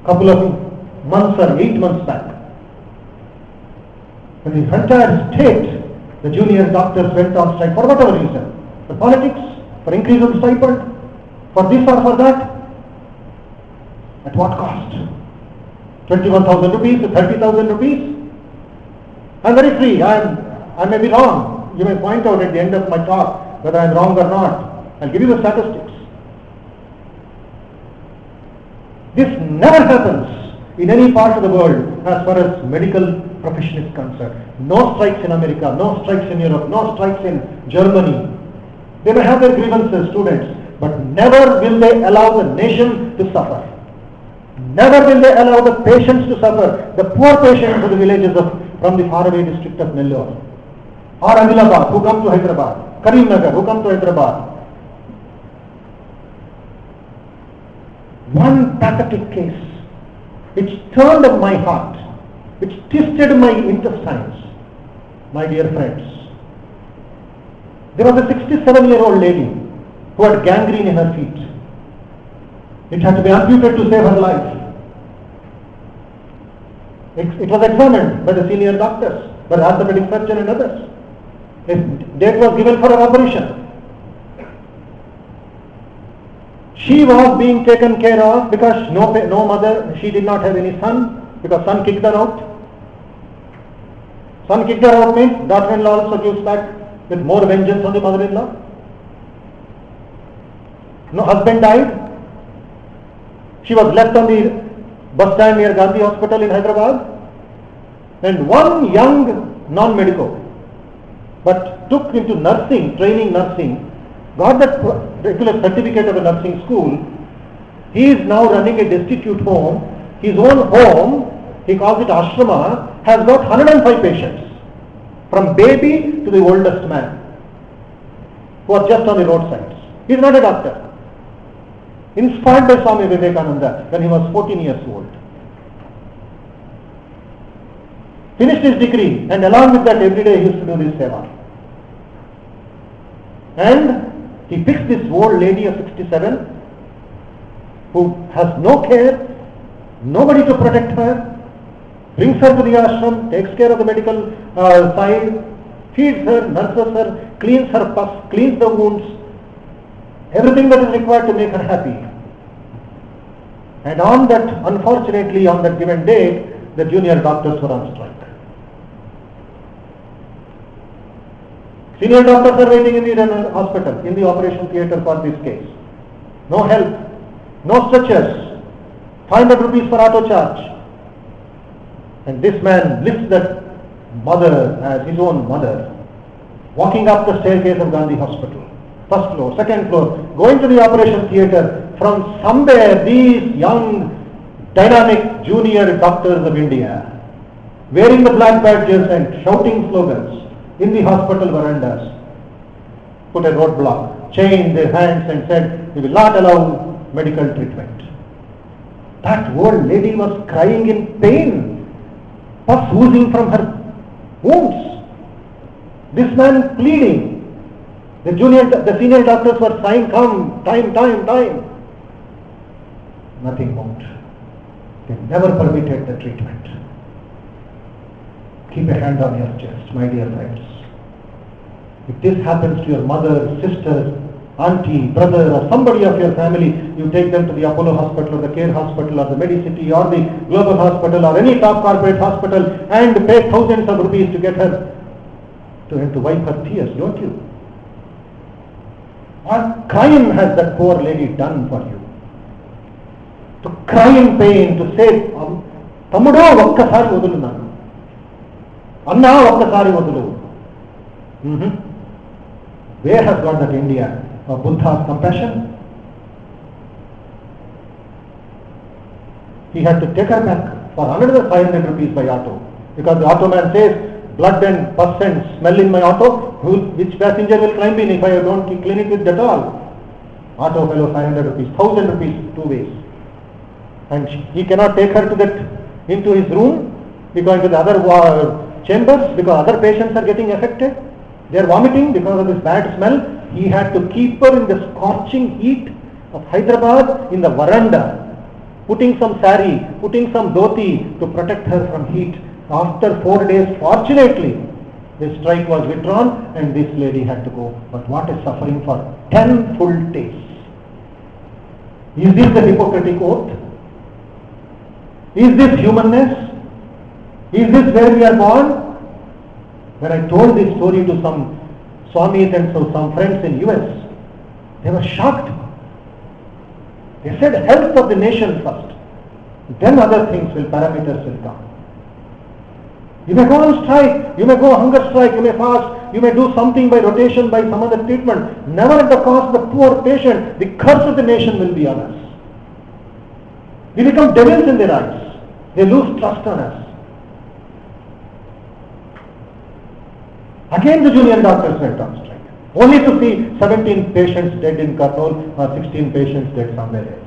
couple of months or 8 months back. When the entire state, the junior doctors went on strike for whatever reason. For politics, for increase of stipend, for this or for that. At what cost? 21,000 rupees to 30,000 rupees? I am very free. I may be wrong. You may point out at the end of my talk whether I am wrong or not. I will give you the statistics. This never happens in any part of the world as far as medical profession is concerned. No strikes in America, no strikes in Europe, no strikes in Germany. They may have their grievances, students, but never will they allow the nation to suffer. Never will they allow the patients to suffer, the poor patients of the villages from the faraway district of Nellore, or Adilabad, who come to Hyderabad, Karimnagar, who come to Hyderabad. One pathetic case, which turned up my heart, which twisted my intestines, my dear friends. There was a 67-year-old lady who had gangrene in her feet. It had to be amputated to save her life. It was examined by the senior doctors, by the orthopedic surgeon and others. A date was given for her operation. She was being taken care of because no mother, she did not have any son, because son kicked her out. Son kicked her out means daughter-in-law also gives back with more vengeance on the mother-in-law. No husband died. She was left on the bus stand near Gandhi Hospital in Hyderabad, and one young non-medico but took into nursing, training nursing, got that regular certificate of a nursing school. He is now running a destitute home. His own home, he calls it ashrama, has got 105 patients, from baby to the oldest man, who are just on the roadsides. He is not a doctor. Inspired by Swami Vivekananda when he was 14 years old. Finished his degree, and along with that every day he used to do this seva. And he picks this old lady of 67 who has no care, nobody to protect her, brings her to the ashram, takes care of the medical side, feeds her, nurses her, cleans her pus, cleans the wounds, everything that is required to make her happy. And on that, unfortunately, on that given day, the junior doctors were on strike. Senior doctors are waiting in the hospital, in the operation theatre for this case. No help, no stretchers, 500 rupees for auto charge. And this man lifts that mother as his own mother, walking up the staircase of Gandhi Hospital. First floor, second floor, going to the operation theatre. From somewhere, these young, dynamic junior doctors of India, wearing the black badges and shouting slogans in the hospital verandas, put a roadblock, chained their hands and said, "We will not allow medical treatment." That old lady was crying in pain, pus oozing from her wounds. This man pleading. The senior doctors were saying, "Come, time." Nothing moved. They never permitted the treatment. Keep a hand on your chest, my dear friends. If this happens to your mother, sister, auntie, brother, or somebody of your family, you take them to the Apollo Hospital or the Care Hospital or the Medicity or the Global Hospital or any top corporate hospital and pay thousands of rupees to get her to wipe her tears, don't you? What crime has that poor lady done for you? To cry in pain, to say, "Tammudu okkasari vadulu nanu. Anna okkasari vadulu." Where has got that India of Buddha's compassion? He had to take her back for another 500 rupees by auto, because the auto man says, "Blood and pus and smell in my auto, which passenger will climb in if I don't clean it with Dettol?" Auto fellow 500 rupees, 1000 rupees, 2 ways. And he cannot take her into his room, because into the other chambers, because other patients are getting affected. They are vomiting because of this bad smell. He had to keep her in the scorching heat of Hyderabad in the veranda putting some sari, putting some dhoti to protect her from heat. After 4 days, fortunately, the strike was withdrawn and this lady had to go. But what is suffering for 10 full days? Is this the Hippocratic oath? Is this humanness? Is this where we are born? When I told this story to some Swamis and some friends in US, they were shocked. They said health of the nation first. Then other things parameters will come. You may go on strike, you may go hunger strike, you may fast, you may do something by rotation, by some other treatment. Never at the cost of the poor patient. The curse of the nation will be on us. We become devils in their eyes. They lose trust on us. Again the junior doctors went on strike. Only to see 17 patients dead in Kurnool or 16 patients dead somewhere else.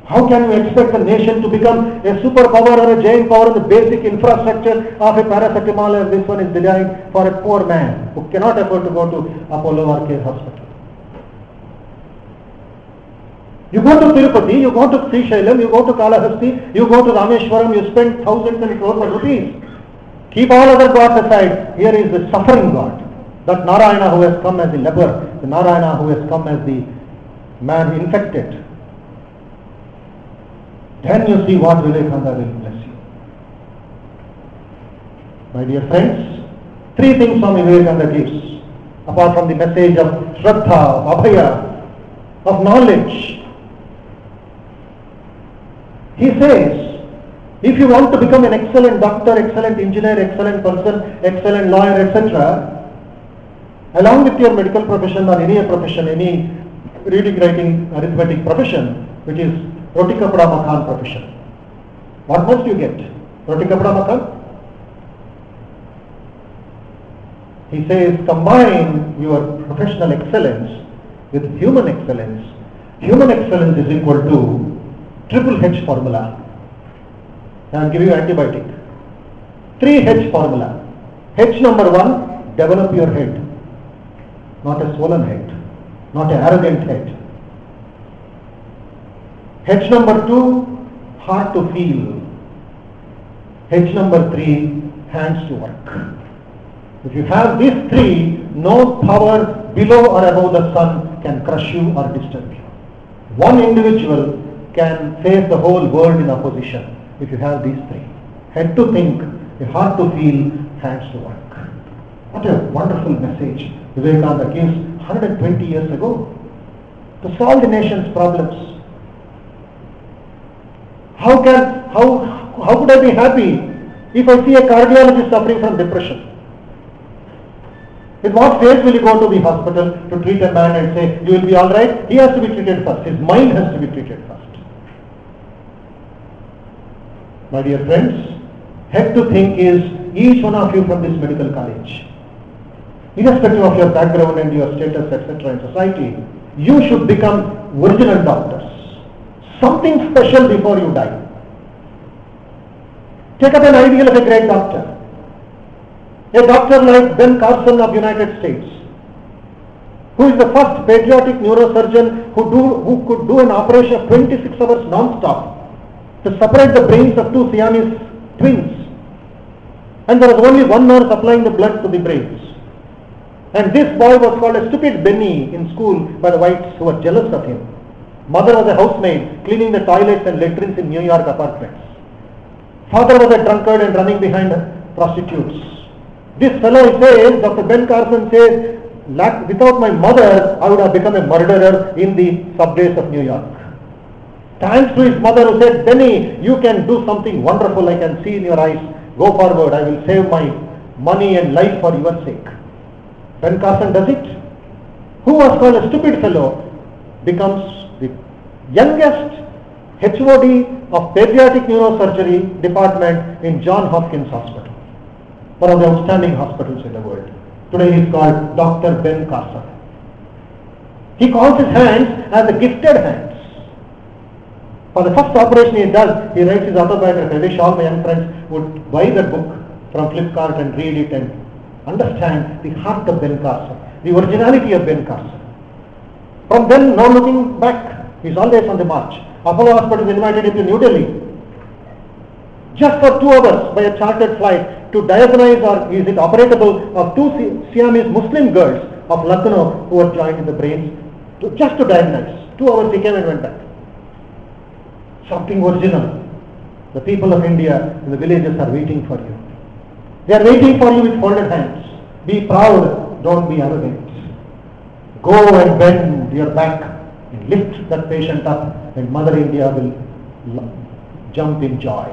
How can we expect the nation to become a superpower or a giant power in the basic infrastructure of a paracetamol, and this one is designed for a poor man who cannot afford to go to Apollo or Care Hospital? You go to Tirupati, you go to Srishailam, you go to Kalahasti, you go to Rameshwaram, you spend thousands and crores of rupees. Keep all other gods aside. Here is the suffering God. That Narayana who has come as the leper, the Narayana who has come as the man infected. Then you see what Vivekananda will bless you. My dear friends, 3 things Swami Vivekananda gives, apart from the message of Shraddha, of Abhaya, of knowledge. He says, if you want to become an excellent doctor, excellent engineer, excellent person, excellent lawyer, etc., along with your medical profession or any profession, any reading, writing, arithmetic profession, which is Roti Kapda Makan profession. What must you get? Roti Kapda Makan? He says, combine your professional excellence with human excellence. Human excellence is equal to triple H formula. I will give you antibiotic. 3H formula. H number 1, develop your head. Not a swollen head, not an arrogant head. H number 2, heart to feel. H number 3, hands to work. If you have these 3, no power below or above the sun can crush you or disturb you. One individual can face the whole world in opposition if you have these 3. Head to think, a heart to feel, hands to work. What a wonderful message Vivekananda gives 120 years ago to solve the nation's problems. How could I be happy if I see a cardiologist suffering from depression? With what face will you go to the hospital to treat a man and say, you will be alright? He has to be treated first. His mind has to be treated first. My dear friends, head to think is each one of you from this medical college. Irrespective of your background and your status, etc. in society, you should become original doctors. Something special before you die. Take up an ideal of a great doctor. A doctor like Ben Carson of United States, who is the first patriotic neurosurgeon who could do an operation of 26 hours non-stop to separate the brains of 2 Siamese twins. And there was only one nurse applying the blood to the brains. And this boy was called a stupid Benny in school by the whites who were jealous of him. Mother was a housemaid cleaning the toilets and latrines in New York apartments. Father was a drunkard and running behind prostitutes. This fellow says, Dr. Ben Carson says, without my mother, I would have become a murderer in the subways of New York. Thanks to his mother who said, Benny, you can do something wonderful, I can see in your eyes. Go forward, I will save my money and life for your sake. Ben Carson does it. Who was called a stupid fellow becomes the youngest HOD of pediatric neurosurgery department in Johns Hopkins Hospital, one of the outstanding hospitals in the world. Today he is called Dr. Ben Carson. He calls his hands as the gifted hands. For the first operation he does, he writes his autobiography. I wish all my young friends would buy that book from Flipkart and read it and understand the heart of Ben Carson, the originality of Ben Carson. From then, no looking back. He's always on the march. Apollo Hospital invited him to New Delhi just for 2 hours by a chartered flight to diagnose, or is it operatable, of 2 Siamese Muslim girls of Lucknow who were joined in the brains, just to diagnose. 2 hours he came and went back. Something original. The people of India in the villages are waiting for you. They are waiting for you with folded hands. Be proud, don't be arrogant. Go and bend your back and lift that patient up, and Mother India will jump in joy.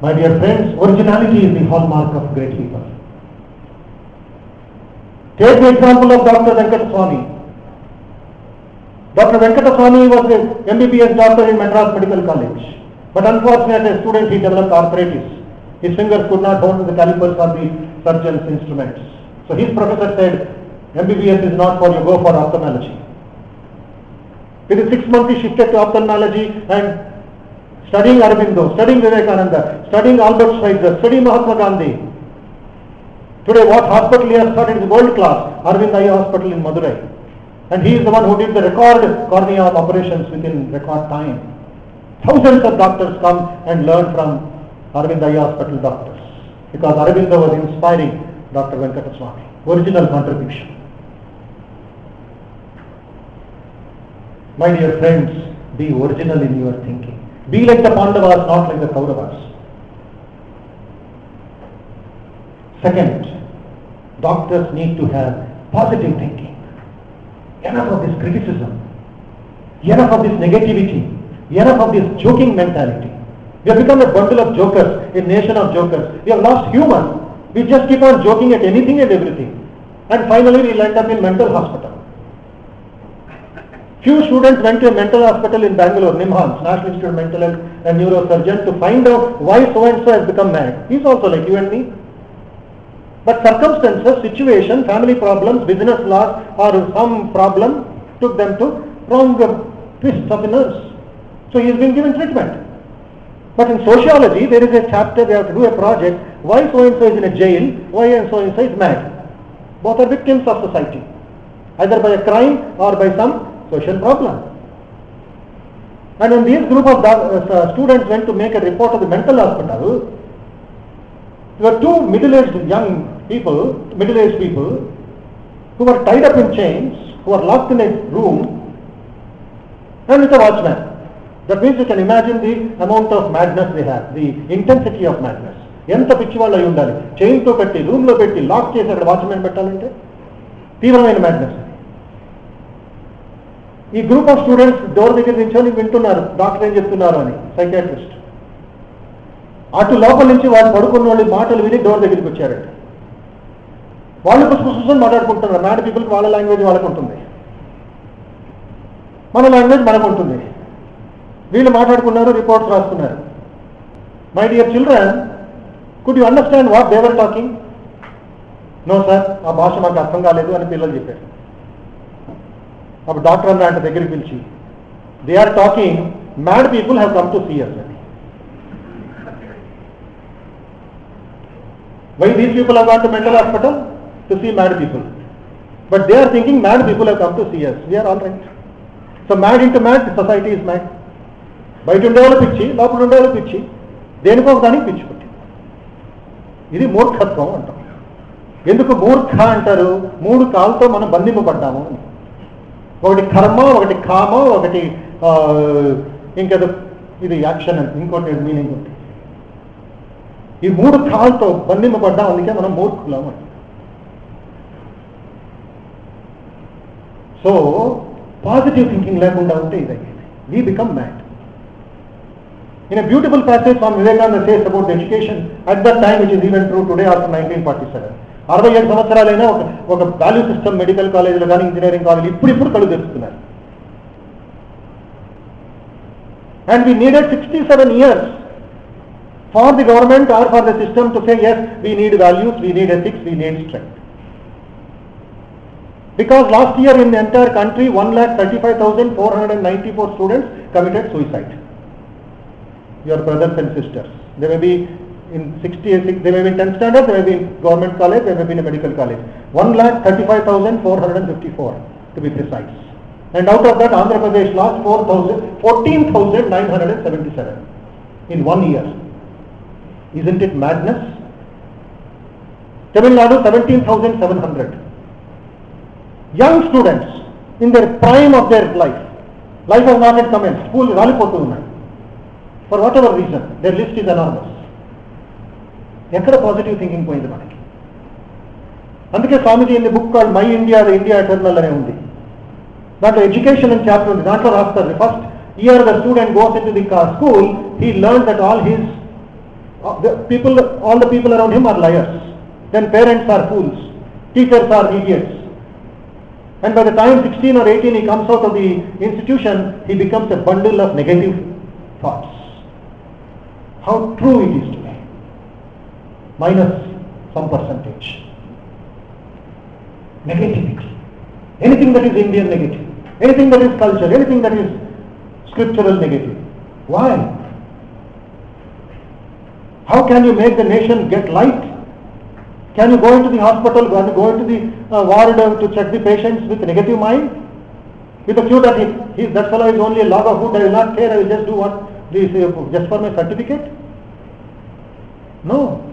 My dear friends, originality is the hallmark of great people. Take the example of Dr. Venkataswamy. Dr. Venkataswamy was an MBBS doctor in Madras Medical College. But unfortunately, as a student, he developed arthritis. His fingers could not hold the calipers or the surgeon's instruments. So his professor said, MBBS is not for you, go for ophthalmology. Within 6 months, he shifted to ophthalmology and studying Aurobindo, studying Vivekananda, studying Albert Schweitzer, studying Mahatma Gandhi. Today, what hospital he has started is world class, Aravind Eye Hospital in Madurai. And he is the one who did the record cornea operations within record time. Thousands of doctors come and learn from Aravind Eye Hospital doctors, because Aurobindo was inspiring Dr. Venkataswamy. Original contribution. My dear friends, be original in your thinking. Be like the Pandavas, not like the Kauravas. Second, doctors need to have positive thinking. Enough of this criticism. Enough of this negativity. Enough of this joking mentality. We have become a bundle of jokers, a nation of jokers. We have lost humor. We just keep on joking at anything and everything. And finally we end up in mental hospital. Few students went to a mental hospital in Bangalore, NIMHANS, National Institute of Mental Health and Neurosurgeon, to find out why so-and-so has become mad. He's also like you and me. But circumstances, situation, family problems, business loss, or some problem took them to wrong twists of the nerves. So he has been given treatment. But in sociology, there is a chapter, they have to do a project, why so-and-so is in a jail, why so-and-so is mad. Both are victims of society, either by a crime or by some social problem. And when these group of students went to make a report of the mental hospital, there were 2 middle-aged people who were tied up in chains, who were locked in a room, and with a watchman. That means you can imagine the amount of madness they have, the intensity of madness. ఎంత పిచ్చివాళ్ళు అయి ఉండాలి, చైన్తో కట్టి రూమ్లో పెట్టి lock చేసి అక్కడ watchman పెట్టాలంటే తీవ్రమైన మ్యాడ్నెస్. ఈ గ్రూప్ ఆఫ్ స్టూడెంట్స్ డోర్ దగ్గర నించొని వింటున్నారు డాక్టర్ ఏం చెప్తున్నారు అని, సైకాట్రిస్ట్. అటు లోపల నుంచి వాళ్ళు పడుకున్న వాళ్ళు మాటలు విని డోర్ దగ్గరికి వచ్చారండి. వాళ్ళు పుష్పం మాట్లాడుకుంటున్నారు. మ్యాడ్ పీపుల్కి వాళ్ళ లాంగ్వేజ్ వాళ్ళకు ఉంటుంది, మన లాంగ్వేజ్ మనకు ఉంటుంది. వీళ్ళు మాట్లాడుకున్నారు, రిపోర్ట్స్ రాసుకున్నారు. My dear children, could you understand what they were talking? No sir, ఆ భాష మాకు అర్థం కాలేదు అని పిల్లలు చెప్పారు. అప్పుడు డాక్టర్ అన్న అంటే దగ్గరికి పిలిచి, they are talking mad people have come to see us అని. Why these people have gone to mental hospital? To see mad people. But they are thinking mad people have come to see us. We are all right. So mad into mad, society is mad. బయట ఉండేవాళ్ళు పిచ్చి, లోపల ఉండేవాళ్ళు పిచ్చి, దేనికో దానికి పిచ్చి పుట్టి. ఇది మూర్ఖత్వం అంటాం. ఎందుకు మూర్ఖ అంటారు? 3 కాళ్ళతో మనం బంధింపబడ్డాము. ఒకటి కర్మ, ఒకటి కామ, ఒకటి ఇంకేదో ఇది యాక్షన్ అని, ఇంకోటి మీనింగ్ ఉంటుంది. ఈ 3 కాళ్ళతో బంధింపబడ్డాం, అందుకే మనం మూర్ఖులం అంటాం. సో పాజిటివ్ థింకింగ్ లేకుండా ఉంటే ఇదయ్యేది. We become mad. In a beautiful passage from Vivekananda says about the education at that time, which is even true today after 1947. 67 సంవత్సరాలైనా ఒక వాల్యూ సిస్టమ్ మెడికల్ కాలేజీలో కానీ ఇంజనీరింగ్ కాలేజీ ఇప్పుడు కళ్ళు తెరుస్తున్నారు. And we needed 67 years for the government or for the system to say, yes, we need values, we need ethics, we need strength. Because last year in the entire country, 1,35,494 students committed suicide. Your brothers and sisters. They may be in 66, they may be in 10th standard, they may be in government college, they may be in a medical college. 1,35,454 to be precise. And out of that, Andhra Pradesh lost 14,977 in 1 year. Isn't it madness? Tamil Nadu 17,700. Young students in their prime of their life. Life has not yet commenced. School ralipotu. For whatever reason, their list is enormous. Ekkada positive thinking poyindi manaki. Anduke Swamiji in the book called My India, the India Eternal ane undi. That education and chapter undi. Dantlo rastaru. The first year the student goes into the school, he learns that all the people around him are liars. Then parents are fools. Teachers are idiots. And by the time 16 or 18 he comes out of the institution, he becomes a bundle of negative thoughts. How true it is today. Minus some percentage. Negativity. Anything that is Indian negative. Anything that is culture. Anything that is scriptural negative. Why? How can you make the nation get light? Can you go into the hospital, go into the ward to check the patients with negative mind? With a view that that fellow is only a log of wood, I will not care, I will just do what just for my certificate? No.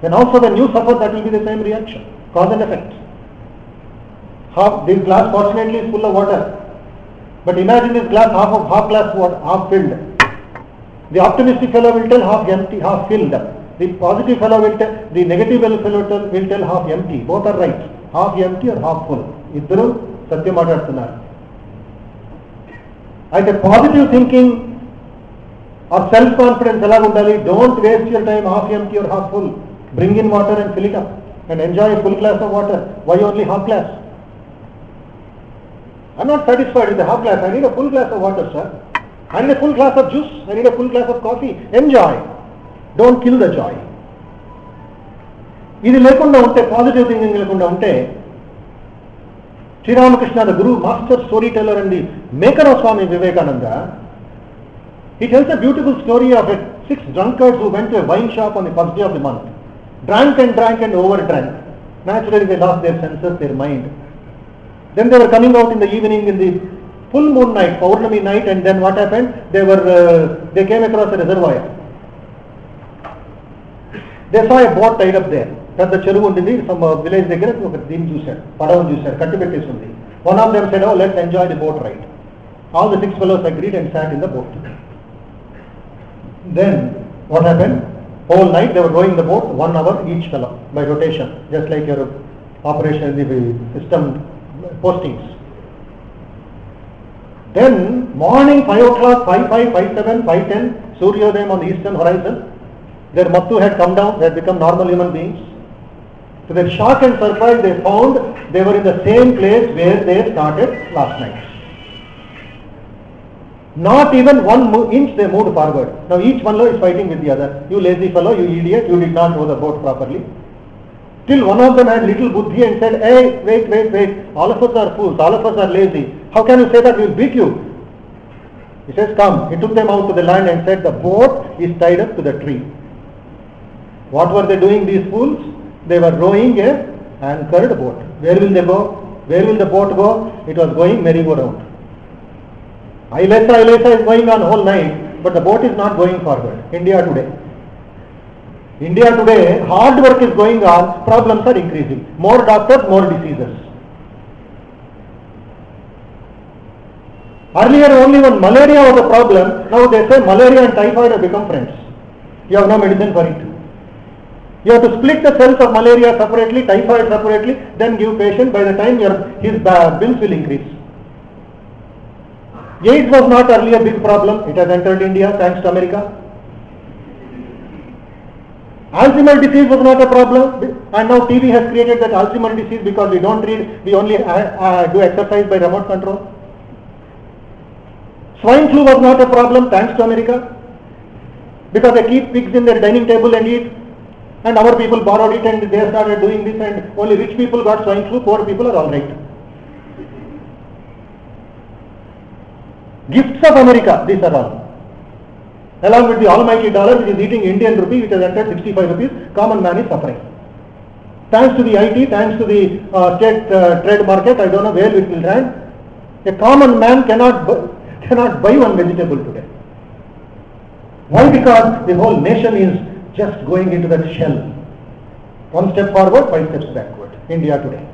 Then also when you suffer, that will be the same reaction, cause and effect. This glass fortunately is full of water. But imagine this glass half glass water, half filled. The optimistic fellow will tell half empty, half filled. The positive fellow will tell, the negative fellow will tell half empty. Both are right. Half empty or half full. Iddaru satyam maatladutunnaru. Aithe positive thinking or self-confidence ela undali. Don't waste your time half empty or half full. Bring in water and fill it up. And enjoy a full glass of water. Why only half glass? I'm not satisfied with the half glass. I need a full glass of water, sir. I need a full glass of juice. I need a full glass of coffee. Enjoy. Don't kill the joy. ఇది లేకుండా ఉంటే, positive thinking లేకుండా ఉంటే, Sri Ramakrishna, the Guru, master storyteller and the maker of Swami Vivekananda, he tells a beautiful story of 6 drunkards who went to a wine shop on the first day of the month. Drank and overdrank. Naturally they lost their senses, their mind. Then they were coming out in the evening in the full moon night, Paurnami night, and then what happened? They came across a reservoir. They saw a boat tied up there. That the చెరువు ఉంటుంది, some village దగ్గర ఒక దీన్ని చూశారు, పడవను చూశారు, కట్టి పెట్టేసి ఉంది. One of them said, "Oh, let's enjoy the boat ride." All the 6 fellows agreed and sat in the boat. Then what happened? Whole night they were rowing the boat, 1 hour each fellow by rotation, just like your operation the system postings. Then morning 5 o'clock, 5:05, 5:07, 5:10, Suryodayam on the eastern horizon. Their mattu had come down, they had become normal human beings. To their shock and surprise, they found they were in the same place where they started last night. Not even 1 inch they moved forward. Now each one is fighting with the other. You lazy fellow, you idiot, you did not row the boat properly. Till one of them had little buddhi and said, "Hey, wait, all of us are fools, all of us are lazy. How can you say that? We will beat you." He says, "Come." He took them out to the land and said, "The boat is tied up to the tree." What were they doing, these fools? They were rowing a anchored boat. Where will they go? Where will the boat go? It was going merry-go-round. Ailesa is going on whole night, but the boat is not going forward. India today, hard work is going on, problems are increasing. More doctors, more diseases. Earlier only when malaria was a problem, now they say malaria and typhoid have become friends. You have no medicine for it. You have to split the cells of malaria separately, typhoid separately, then give patient. By the time his bills will increase. AIDS was not earlier a big problem. It has entered India thanks to America. Alzheimer's disease was not a problem, and now TB has created that Alzheimer's disease because we don't read, we only do exercise by remote control. Swine flu was not a problem thanks to America because they keep pigs in their dining table and eat. And our people borrowed it and they started doing this, and only rich people got swine flu, poor people are all right. Gifts of America, these are all. Along with the almighty dollar which is eating Indian rupee, which has entered 65 rupees, common man is suffering. Thanks to the IT, thanks to the state trade market, I don't know where it will land. A common man cannot buy one vegetable today. Why? Because the whole nation is just going into that shell. One step forward, 5 steps backward. India today.